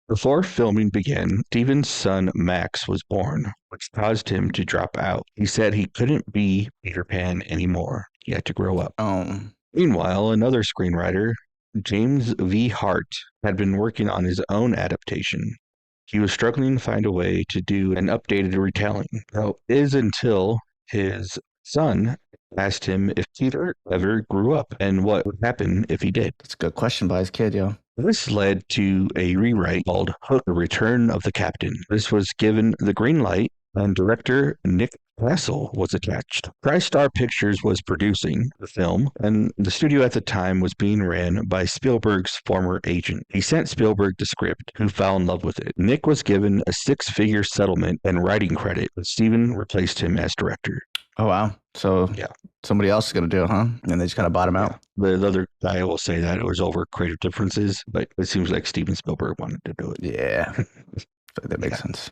Before filming began, Steven's son Max was born, which caused him to drop out. He said he couldn't be Peter Pan anymore. He had to grow up. Um, Meanwhile, another screenwriter, James V. Hart, had been working on his own adaptation. He was struggling to find a way to do an updated retelling. Now, it is until his son asked him if Peter ever grew up and what would happen if he did. that's a good question by his kid, yo. This led to a rewrite called Hook: The Return of the Captain. This was given the green light, and director Nick Castle was attached. TriStar Pictures was producing the film, and the studio at the time was being ran by Spielberg's former agent. He sent Spielberg the script, who fell in love with it. Nick was given a six-figure settlement and writing credit, but Steven replaced him as director. Oh, wow. So Yeah. somebody else is going to do it, huh? And they just kind of bought him out. The other guy will say that it was over creative differences, but it seems like Steven Spielberg wanted to do it. Yeah. That makes Yeah. sense.